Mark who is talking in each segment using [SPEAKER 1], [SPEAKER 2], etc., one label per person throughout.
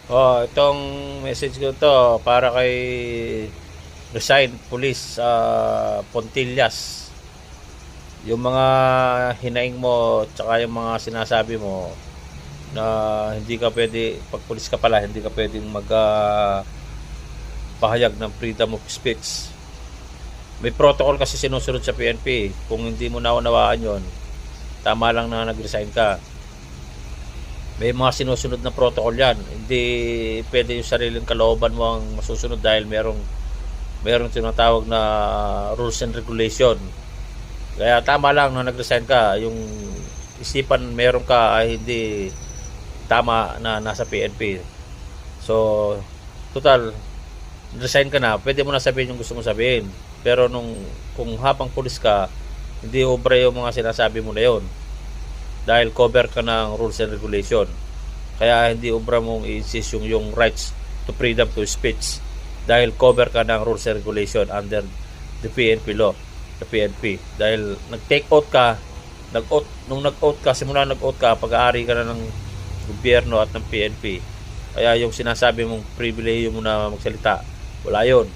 [SPEAKER 1] Itong message ko to para kay resign police sa Pontillas. Yung mga hinaing mo tsaka yung mga sinasabi mo na hindi ka pwede, pag pulis ka pala, hindi ka pwedeng pahayag ng freedom of speech. May protocol kasi sinusunod sa PNP. Kung hindi mo naunawaan yon, tama lang na nag-resign ka. May mga sinusunod na protocol yan. Hindi pwede yung sariling kalooban mo ang masusunod dahil merong tinatawag na rules and regulation. Kaya tama lang na nag-resign ka. Yung isipan meron ka ay hindi tama na nasa PNP. So, total, resign ka na, pwede mo na sabihin yung gusto mo sabihin. Pero kung habang pulis ka, hindi obra yung mga sinasabi mo na yon. Dahil cover ka ng rules and regulation. Kaya hindi obra mong i-insist yung rights to freedom to speech. Dahil cover ka ng rules and regulation under the PNP law, the PNP. Dahil nag-take out ka, nung nag-out ka, simula nag-out ka, pag-aari ka na ng gobyerno at ng PNP. Kaya yung sinasabi mong privilege mo na magsalita, wala yun.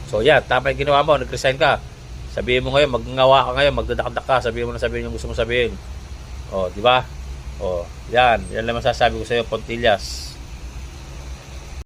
[SPEAKER 1] So yan, tama yung ginawa mo, nag-resign ka. Sabihin mo ngayon, magngawa ka ngayon, magdadakdak ka, sabihin mo na sabihin yung gusto mo sabihin. Di ba? Yan lang masasabi ko sa iyo, Pontillas.